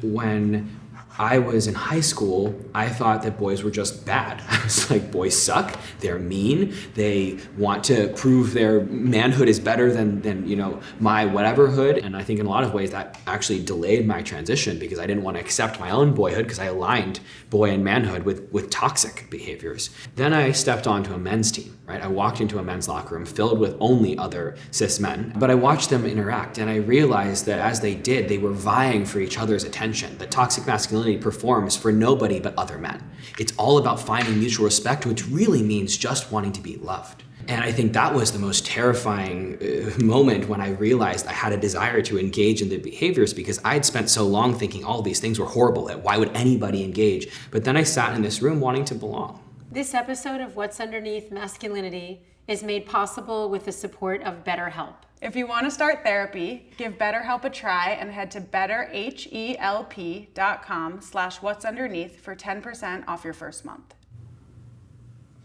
When I was in high school, I thought that boys were just bad. I was like, boys suck, they're mean, they want to prove their manhood is better than my whateverhood. And I think in a lot of ways that actually delayed my transition because I didn't want to accept my own boyhood because I aligned boy and manhood with toxic behaviors. Then I stepped onto a men's team, right? I walked into a men's locker room filled with only other cis men, but I watched them interact and I realized that as they did, they were vying for each other's attention. That toxic masculinity performs for nobody but other men. It's all about finding mutual respect, which really means just wanting to be loved. And I think that was the most terrifying moment when I realized I had a desire to engage in the behaviors because I'd spent so long thinking all these things were horrible, that why would anybody engage? But then I sat in this room wanting to belong. This episode of What's Underneath Masculinity is made possible with the support of BetterHelp. If you want to start therapy, give BetterHelp a try and head to betterhelp.com/whatsunderneath for 10% off your first month.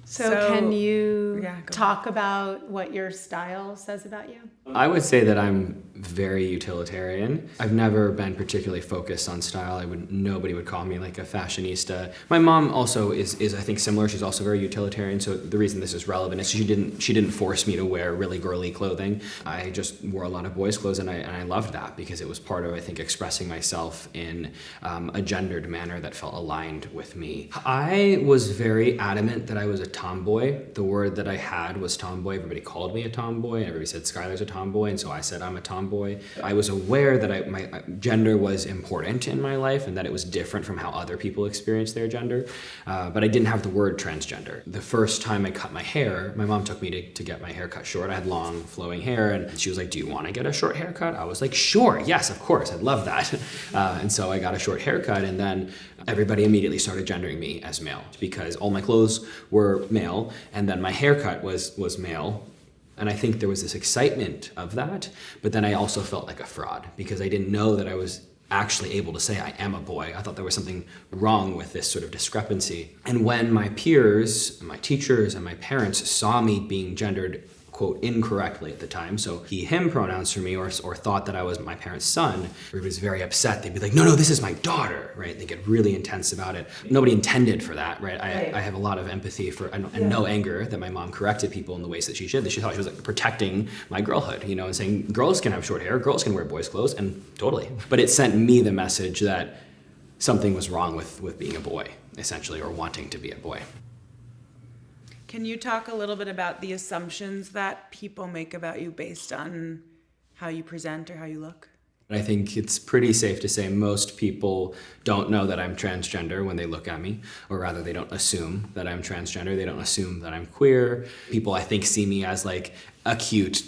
So can you talk about what your style says about you? I would say that I'm very utilitarian. I've never been particularly focused on style. Nobody would call me like a fashionista. My mom also is I think similar. She's also very utilitarian. So the reason this is relevant is she didn't force me to wear really girly clothing. I just wore a lot of boys' clothes and I loved that because it was part of, I think, expressing myself in a gendered manner that felt aligned with me. I was very adamant that I was a tomboy. The word that I had was tomboy. Everybody called me a tomboy. Everybody said Schuyler's a tomboy, and so I said I'm a tomboy. I was aware that my gender was important in my life and that it was different from how other people experienced their gender, but I didn't have the word transgender. The first time I cut my hair, my mom took me to get my hair cut short. I had long flowing hair and she was like, do you want to get a short haircut? I was like, sure, yes, of course, I'd love that. And so I got a short haircut and then everybody immediately started gendering me as male because all my clothes were male and then my haircut was male. And I think there was this excitement of that, but then I also felt like a fraud because I didn't know that I was actually able to say I am a boy. I thought there was something wrong with this sort of discrepancy. And when my peers, my teachers, and my parents saw me being gendered quote, incorrectly at the time, so he, him pronouns for me, or thought that I was my parents' son, everybody was very upset. They'd be like, no, this is my daughter, right? They get really intense about it. Nobody intended for that, right? I have a lot of empathy for, and no anger that my mom corrected people in the ways that she should. She thought she was like protecting my girlhood, and saying girls can have short hair, girls can wear boys' clothes, and totally. But it sent me the message that something was wrong with being a boy, essentially, or wanting to be a boy. Can you talk a little bit about the assumptions that people make about you based on how you present or how you look? I think it's pretty safe to say most people don't know that I'm transgender when they look at me, or rather they don't assume that I'm transgender. They don't assume that I'm queer. People, I think, see me as like a cute,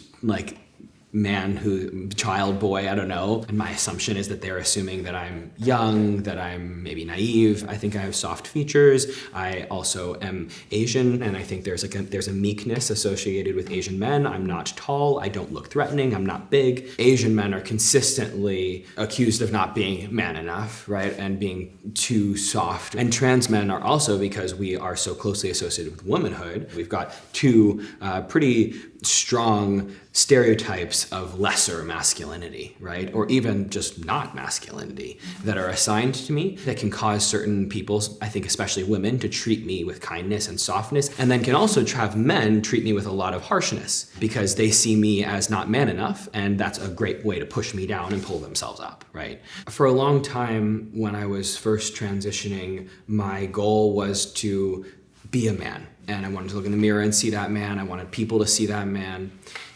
child boy, I don't know. And my assumption is that they're assuming that I'm young, that I'm maybe naive. I think I have soft features. I also am Asian, and I think there's a meekness associated with Asian men. I'm not tall, I don't look threatening, I'm not big. Asian men are consistently accused of not being man enough, right? And being too soft. And trans men are also, because we are so closely associated with womanhood, we've got two pretty strong stereotypes of lesser masculinity, right? Or even just not masculinity that are assigned to me that can cause certain people, I think especially women, to treat me with kindness and softness, and then can also have men treat me with a lot of harshness because they see me as not man enough, and that's a great way to push me down and pull themselves up, right? For a long time, when I was first transitioning, my goal was to be a man. And I wanted to look in the mirror and see that man. I wanted people to see that man.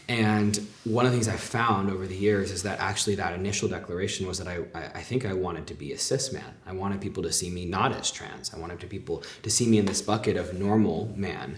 And one of the things I found over the years is that actually that initial declaration was that I think I wanted to be a cis man. I wanted people to see me not as trans. I wanted people to see me in this bucket of normal man.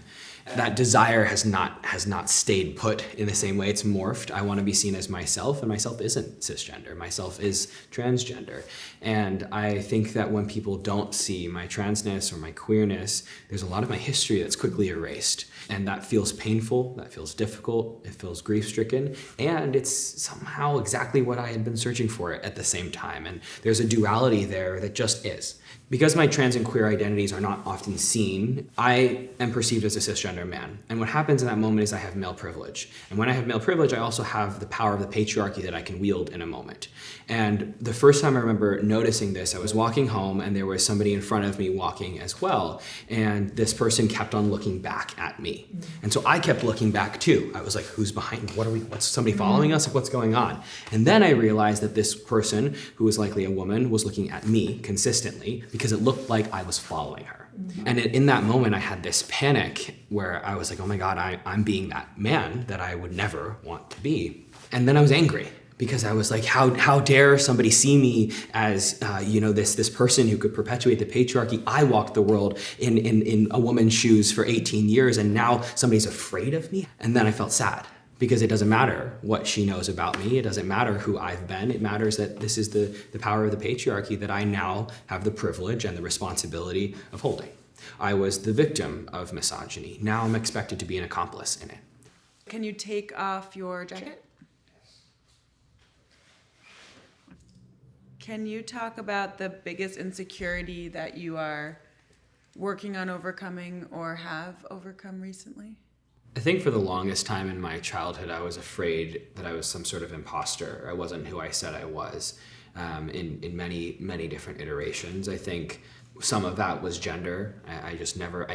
That desire has not stayed put in the same way. It's morphed. I want to be seen as myself, and myself isn't cisgender. Myself is transgender. And I think that when people don't see my transness or my queerness, there's a lot of my history that's quickly erased. And that feels painful, that feels difficult, it feels grief-stricken. and it's somehow exactly what I had been searching for at the same time. And there's a duality there that just is. Because my trans and queer identities are not often seen, I am perceived as a cisgender man. And what happens in that moment is I have male privilege. And when I have male privilege, I also have the power of the patriarchy that I can wield in a moment. And the first time I remember noticing this, I was walking home and there was somebody in front of me walking as well. And this person kept on looking back at me. And so I kept looking back too. I was like, who's behind me? What's somebody following us? Like, what's going on? And then I realized that this person, who was likely a woman, was looking at me consistently because it looked like I was following her. And in that moment, I had this panic where I was like, oh my God, I'm being that man that I would never want to be. And then I was angry because I was like, how dare somebody see me as, this person who could perpetuate the patriarchy. I walked the world in a woman's shoes for 18 years and now somebody's afraid of me. And then I felt sad. Because it doesn't matter what she knows about me. It doesn't matter who I've been. It matters that this is the power of the patriarchy that I now have the privilege and the responsibility of holding. I was the victim of misogyny. Now I'm expected to be an accomplice in it. Can you take off your jacket? Can you talk about the biggest insecurity that you are working on overcoming or have overcome recently? I think for the longest time in my childhood, I was afraid that I was some sort of imposter. I wasn't who I said I was in many, many different iterations. I think some of that was gender. I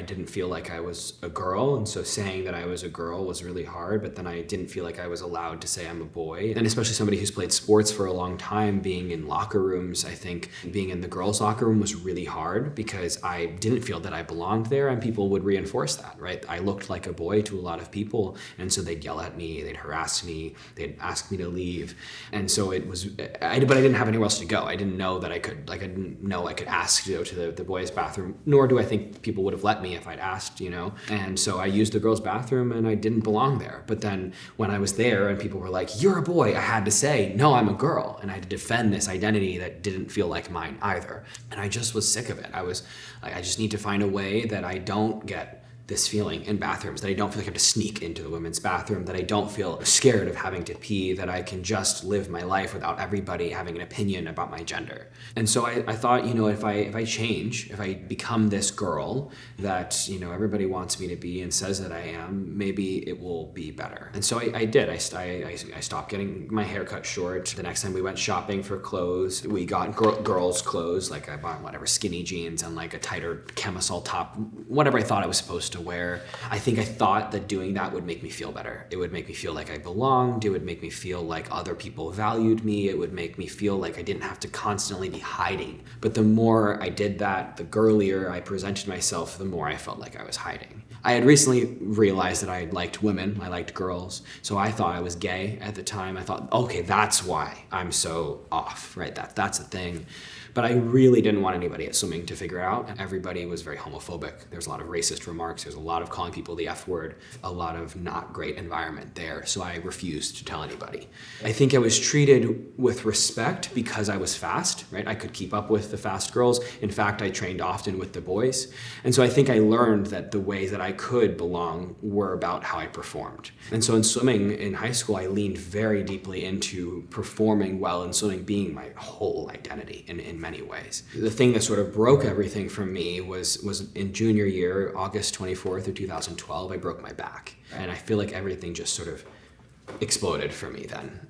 didn't feel like I was a girl. And so saying that I was a girl was really hard, but then I didn't feel like I was allowed to say I'm a boy. And especially somebody who's played sports for a long time, being in locker rooms, I think being in the girls' locker room was really hard because I didn't feel that I belonged there and people would reinforce that, right? I looked like a boy to a lot of people. And so they'd yell at me, they'd harass me, they'd ask me to leave. And so but I didn't have anywhere else to go. I didn't know that I could, I didn't know I could ask to go to the boys' bathroom, nor do I think people would have let me if I'd asked, And so I used the girls' bathroom and I didn't belong there. But then when I was there and people were like, you're a boy, I had to say, no, I'm a girl. And I had to defend this identity that didn't feel like mine either. And I just was sick of it. I just need to find a way that I don't get this feeling in bathrooms, that I don't feel like I have to sneak into the women's bathroom, that I don't feel scared of having to pee, that I can just live my life without everybody having an opinion about my gender. And so I thought, if I change, if I become this girl that, everybody wants me to be and says that I am, maybe it will be better. And so I did. I stopped getting my hair cut short. The next time we went shopping for clothes, we got girls' clothes, like I bought skinny jeans and like a tighter camisole top, whatever I thought I was supposed to wear. I think I thought that doing that would make me feel better. It would make me feel like I belonged. It would make me feel like other people valued me. It would make me feel like I didn't have to constantly be hiding. But the more I did that, the girlier I presented myself, the more I felt like I was hiding. I had recently realized that I liked women, I liked girls, so I thought I was gay at the time. I thought, okay, that's why I'm so off, right? That's the thing. But I really didn't want anybody at swimming to figure it out. Everybody was very homophobic. There's a lot of racist remarks. There's a lot of calling people the F word, a lot of not great environment there. So I refused to tell anybody. I think I was treated with respect because I was fast, right? I could keep up with the fast girls. In fact, I trained often with the boys. And so I think I learned that the ways that I could belong were about how I performed. And so in swimming in high school, I leaned very deeply into performing well in swimming being my whole identity in many ways. The thing that sort of broke everything for me was in junior year, August 24th of 2012, I broke my back. And I feel like everything just sort of exploded for me then.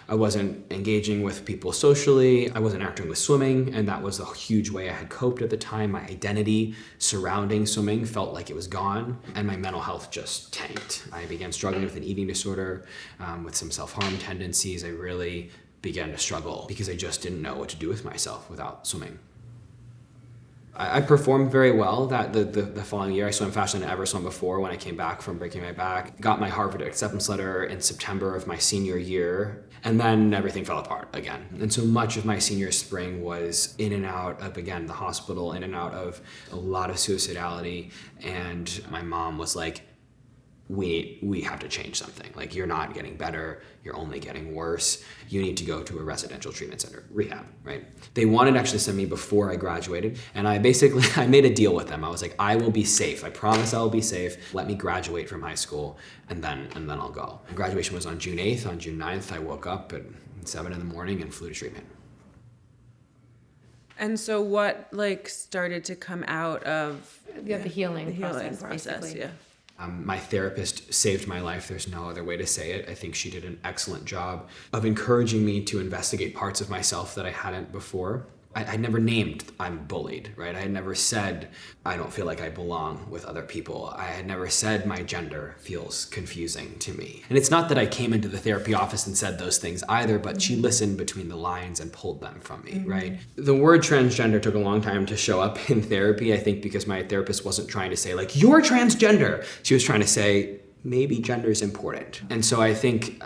I wasn't engaging with people socially, I wasn't acting with swimming, and that was a huge way I had coped at the time. My identity surrounding swimming felt like it was gone, and my mental health just tanked. I began struggling with an eating disorder, with some self-harm tendencies. I really began to struggle because I just didn't know what to do with myself without swimming. I performed very well that the following year. I swam faster than I ever swum before when I came back from breaking my back. Got my Harvard acceptance letter in September of my senior year, and then everything fell apart again. And so much of my senior spring was in and out of, again, the hospital, in and out of a lot of suicidality. And my mom was like, we have to change something. Like, you're not getting better, you're only getting worse. You need to go to a residential treatment center, rehab, right? They wanted to actually send me before I graduated, and I made a deal with them. I was like, I will be safe. I promise I will be safe. Let me graduate from high school, and then I'll go. Graduation was on June 8th. On June 9th, I woke up at 7 in the morning and flew to treatment. And so what like started to come out of You have the healing process, basically. yeah. My therapist saved my life. There's no other way to say it. I think she did an excellent job of encouraging me to investigate parts of myself that I hadn't before. I never named I'm bullied, right? I had never said I don't feel like I belong with other people. I had never said my gender feels confusing to me. And it's not that I came into the therapy office and said those things either, but she listened between the lines and pulled them from me, right? The word transgender took a long time to show up in therapy, I think because my therapist wasn't trying to say like, you're transgender. She was trying to say, maybe gender is important. And so I think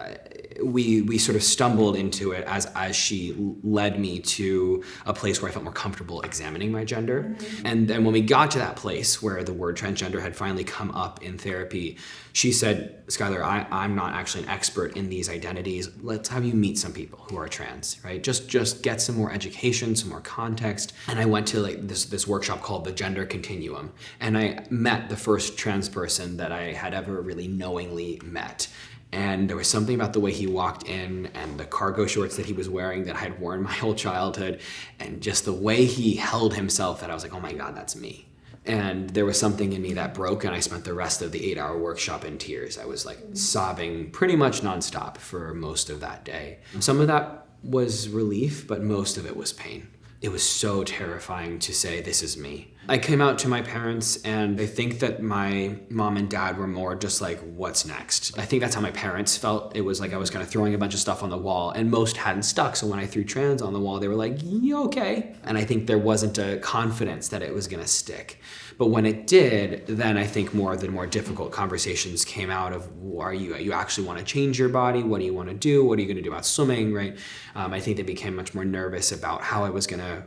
we sort of stumbled into it as she led me to a place where I felt more comfortable examining my gender. And then when we got to that place where the word transgender had finally come up in therapy, she said, Schuyler, I'm not actually an expert in these identities. Let's have you meet some people who are trans, right? Just get some more education, some more context. And I went to like this workshop called the Gender Continuum. And I met the first trans person that I had ever really knowingly met. And there was something about the way he walked in and the cargo shorts that he was wearing that I had worn my whole childhood, and just the way he held himself that I was like, oh my God, that's me. And there was something in me that broke, and I spent the rest of the 8-hour workshop in tears. I was like sobbing pretty much nonstop for most of that day. Some of that was relief, but most of it was pain. It was so terrifying to say, this is me. I came out to my parents, and I think that my mom and dad were more just like, what's next? I think that's how my parents felt. It was like I was kind of throwing a bunch of stuff on the wall, and most hadn't stuck. So when I threw trans on the wall, they were like, yeah, okay. And I think there wasn't a confidence that it was gonna stick. But when it did, then I think more of the more difficult conversations came out of, you actually want to change your body? What do you want to do? What are you going to do about swimming, right? I think they became much more nervous about how I was going to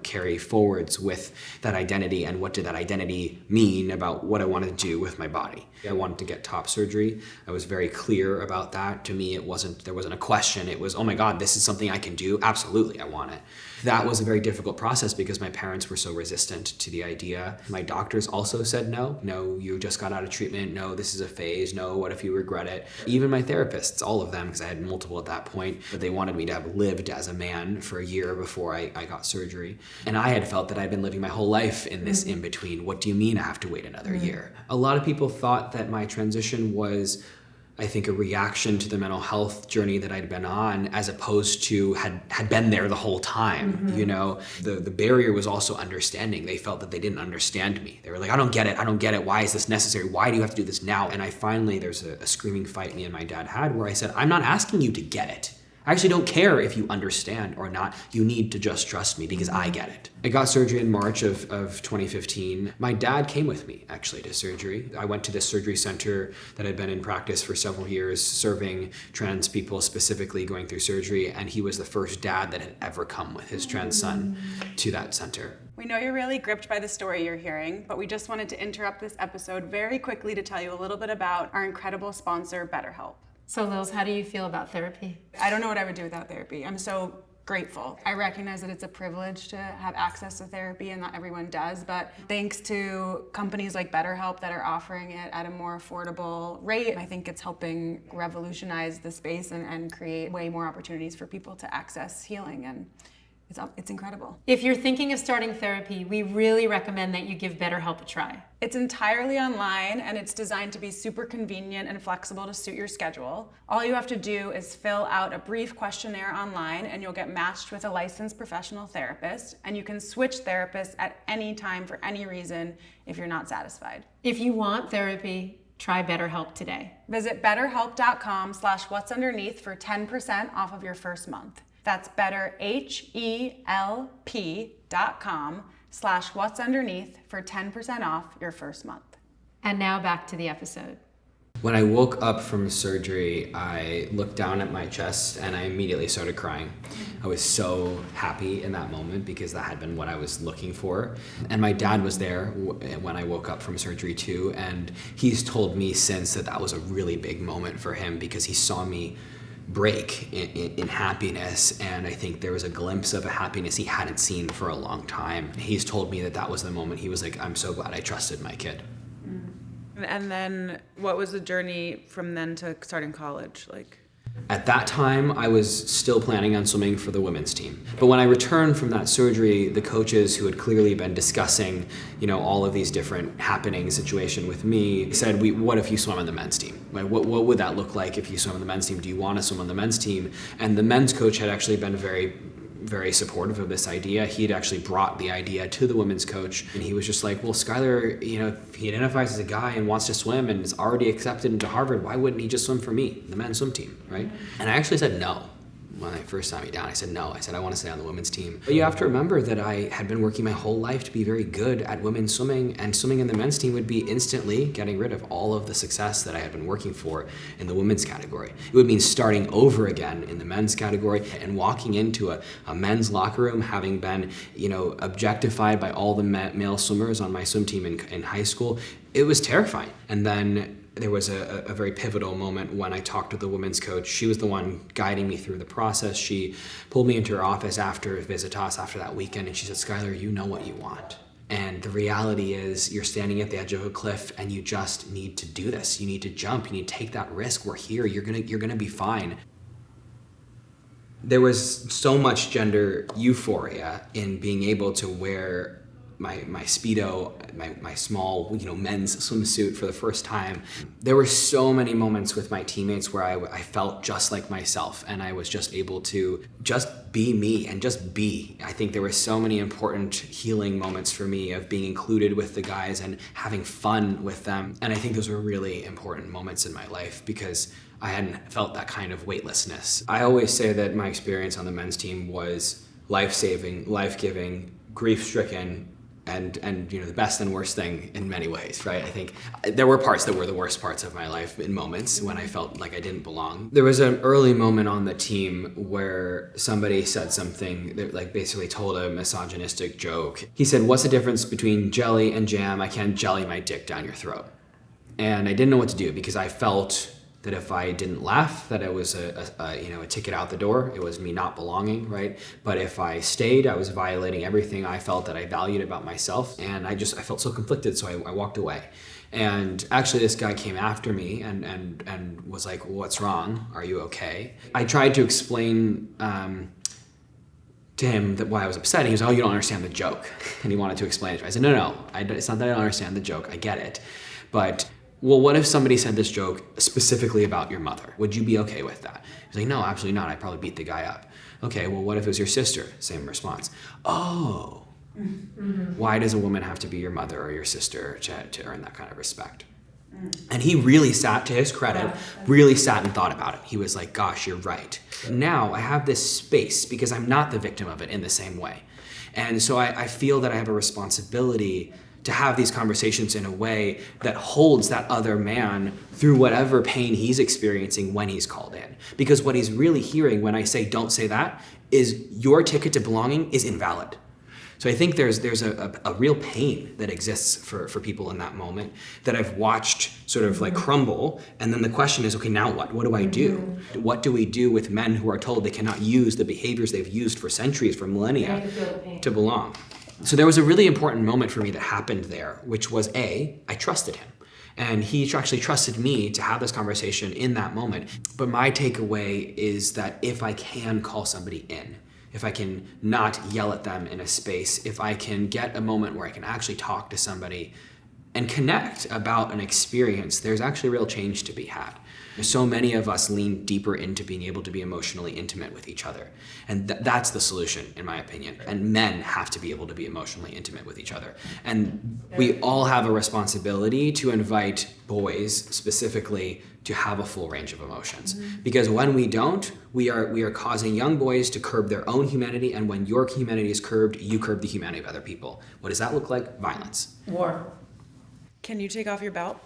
carry forwards with that identity, and what did that identity mean about what I wanted to do with my body. I wanted to get top surgery. I was very clear about that. To me, there wasn't a question. It was, oh my God, this is something I can do. Absolutely, I want it. That was a very difficult process because my parents were so resistant to the idea. My doctors also said no, you just got out of treatment. No, this is a phase. No, what if you regret it? Even my therapists, all of them, because I had multiple at that point, but they wanted me to have lived as a man for a year before I got surgery. And I had felt that I'd been living my whole life in this in-between. What do you mean I have to wait another year? A lot of people thought that my transition was, I think, a reaction to the mental health journey that I'd been on, as opposed to had been there the whole time. The barrier was also understanding. They felt that they didn't understand me. They were like, I don't get it. Why is this necessary? Why do you have to do this now? And I finally, there's a screaming fight me and my dad had where I said, I'm not asking you to get it. I actually don't care if you understand or not. You need to just trust me because I get it. I got surgery in March of 2015. My dad came with me, actually, to surgery. I went to this surgery center that had been in practice for several years, serving trans people, specifically going through surgery, and he was the first dad that had ever come with his trans son to that center. We know you're really gripped by the story you're hearing, but we just wanted to interrupt this episode very quickly to tell you a little bit about our incredible sponsor, BetterHelp. So Lils, how do you feel about therapy? I don't know what I would do without therapy. I'm so grateful. I recognize that it's a privilege to have access to therapy, and not everyone does, but thanks to companies like BetterHelp that are offering it at a more affordable rate, I think it's helping revolutionize the space and create way more opportunities for people to access healing, and it's incredible. If you're thinking of starting therapy, we really recommend that you give BetterHelp a try. It's entirely online, and it's designed to be super convenient and flexible to suit your schedule. All you have to do is fill out a brief questionnaire online, and you'll get matched with a licensed professional therapist, and you can switch therapists at any time for any reason if you're not satisfied. If you want therapy, try BetterHelp today. Visit betterhelp.com/what'sunderneath for 10% off of your first month. That's betterhelp.com/what'sunderneath for 10% off your first month. And now back to the episode. When I woke up from surgery, I looked down at my chest and I immediately started crying. I was so happy in that moment because that had been what I was looking for. And my dad was there when I woke up from surgery too, and he's told me since that was a really big moment for him because he saw me break in happiness, and I think there was a glimpse of a happiness he hadn't seen for a long time. He's told me that was the moment he was like, I'm so glad I trusted my kid. And then what was the journey from then to starting college like? At that time, I was still planning on swimming for the women's team. But when I returned from that surgery, the coaches who had clearly been discussing, all of these different happenings situation with me said, what if you swim on the men's team? Like, what would that look like if you swim on the men's team? Do you want to swim on the men's team? And the men's coach had actually been very, very supportive of this idea. He had actually brought the idea to the women's coach, and he was just like, well, Schuyler, if he identifies as a guy and wants to swim and is already accepted into Harvard, why wouldn't he just swim for me, the men's swim team, right? And I actually said no. When I first sat me down, I said no. I said I want to stay on the women's team. But you have to remember that I had been working my whole life to be very good at women's swimming, and swimming in the men's team would be instantly getting rid of all of the success that I had been working for in the women's category. It would mean starting over again in the men's category and walking into a men's locker room, having been, objectified by all the male swimmers on my swim team in high school. It was terrifying. And then there was a very pivotal moment when I talked to the women's coach. She was the one guiding me through the process. She pulled me into her office after Visitas, after that weekend, and she said, Schuyler, you know what you want. And the reality is you're standing at the edge of a cliff and you just need to do this. You need to jump. You need to take that risk. We're here. You're gonna be fine. There was so much gender euphoria in being able to wear my Speedo, my small, men's swimsuit for the first time. There were so many moments with my teammates where I felt just like myself, and I was just able to just be me and just be. I think there were so many important healing moments for me of being included with the guys and having fun with them. And I think those were really important moments in my life because I hadn't felt that kind of weightlessness. I always say that my experience on the men's team was life-saving, life-giving, grief-stricken, and the best and worst thing in many ways, right? I think there were parts that were the worst parts of my life in moments when I felt like I didn't belong. There was an early moment on the team where somebody said something that basically told a misogynistic joke. He said, what's the difference between jelly and jam? I can't jelly my dick down your throat. And I didn't know what to do because I felt that if I didn't laugh, that it was a ticket out the door. It was me not belonging, right? But if I stayed, I was violating everything I felt that I valued about myself. And I felt so conflicted, so I walked away. And actually this guy came after me and was like, well, what's wrong? Are you okay? I tried to explain to him that why I was upset. And he was, oh, you don't understand the joke. And he wanted to explain it to me. I said, no, it's not that I don't understand the joke. I get it. But well, what if somebody said this joke specifically about your mother? Would you be okay with that? He's like, no, absolutely not. I'd probably beat the guy up. Okay, well, what if it was your sister? Same response. Oh, why does a woman have to be your mother or your sister to earn that kind of respect? And he really sat, to his credit, really sat and thought about it. He was like, gosh, you're right. Now I have this space because I'm not the victim of it in the same way. And so I feel that I have a responsibility to have these conversations in a way that holds that other man through whatever pain he's experiencing when he's called in. Because what he's really hearing when I say don't say that is your ticket to belonging is invalid. So I think there's a real pain that exists for people in that moment that I've watched sort of like crumble. And then the question is, okay, now what? What do I do? What do we do with men who are told they cannot use the behaviors they've used for centuries, for millennia, to belong? So there was a really important moment for me that happened there, which was I trusted him. And he actually trusted me to have this conversation in that moment. But my takeaway is that if I can call somebody in, if I can not yell at them in a space, if I can get a moment where I can actually talk to somebody and connect about an experience, there's actually real change to be had. So many of us lean deeper into being able to be emotionally intimate with each other. And that's the solution, in my opinion. And men have to be able to be emotionally intimate with each other. And we all have a responsibility to invite boys specifically to have a full range of emotions. Because when we don't, we are causing young boys to curb their own humanity. And when your humanity is curbed, you curb the humanity of other people. What does that look like? Violence. War. Can you take off your belt?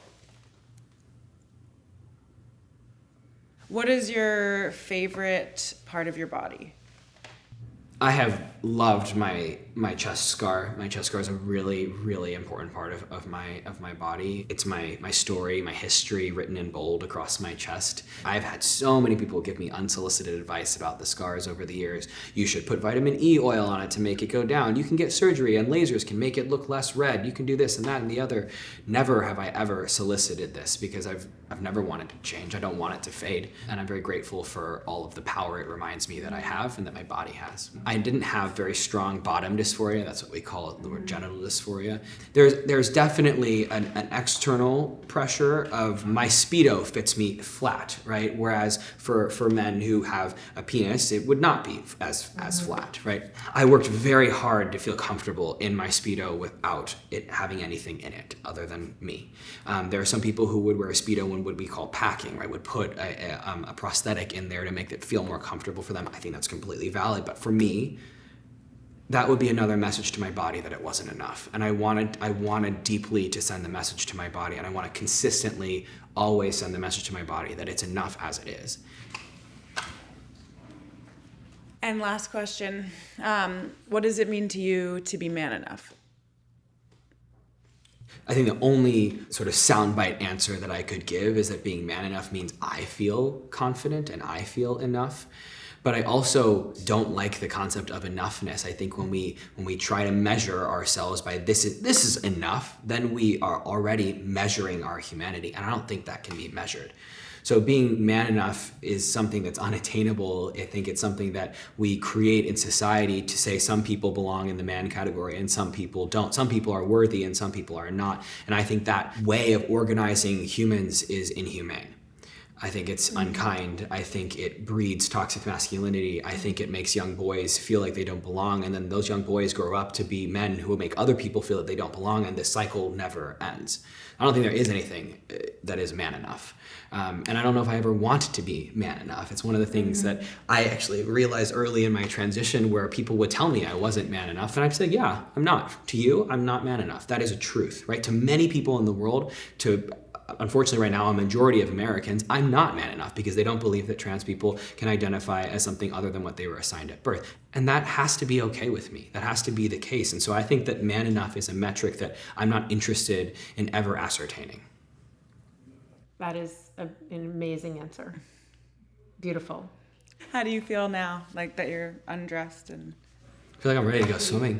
What is your favorite part of your body? I have loved my chest scar. My chest scar is a really, really important part of my body. It's my story, my history written in bold across my chest. I've had so many people give me unsolicited advice about the scars over the years. You should put vitamin E oil on it to make it go down. You can get surgery and lasers can make it look less red. You can do this and that and the other. Never have I ever solicited this because I've never wanted to change. I don't want it to fade. And I'm very grateful for all of the power it reminds me that I have and that my body has. I didn't have very strong bottom dysphoria. That's what we call it, the word genital dysphoria. There's definitely an external pressure of my Speedo fits me flat, right? Whereas for men who have a penis, it would not be as flat, right? I worked very hard to feel comfortable in my Speedo without it having anything in it other than me. There are some people who would wear a Speedo and would be called packing, right? Would put a prosthetic in there to make it feel more comfortable for them. I think that's completely valid, but for me, that would be another message to my body that it wasn't enough. And I wanted deeply to send the message to my body, and I want to consistently always send the message to my body that it's enough as it is. And last question, what does it mean to you to be man enough? I think the only sort of soundbite answer that I could give is that being man enough means I feel confident and I feel enough. But I also don't like the concept of enoughness. I think when we try to measure ourselves by this is enough, then we are already measuring our humanity, and I don't think that can be measured. So being man enough is something that's unattainable. I think it's something that we create in society to say some people belong in the man category and some people don't. Some people are worthy and some people are not. And I think that way of organizing humans is inhumane. I think it's unkind. I think it breeds toxic masculinity. I think it makes young boys feel like they don't belong, and then those young boys grow up to be men who will make other people feel that they don't belong, and this cycle never ends. I don't think there is anything that is man enough. And I don't know if I ever want to be man enough. It's one of the things that I actually realized early in my transition where people would tell me I wasn't man enough, and I'd say, yeah, I'm not. To you, I'm not man enough. That is a truth, right? To many people in the world, unfortunately right now, a majority of Americans, I'm not man enough because they don't believe that trans people can identify as something other than what they were assigned at birth. And that has to be okay with me. That has to be the case. And so I think that man enough is a metric that I'm not interested in ever ascertaining. That is an amazing answer. Beautiful. How do you feel now, like that you're undressed and... I feel like I'm ready to go swimming.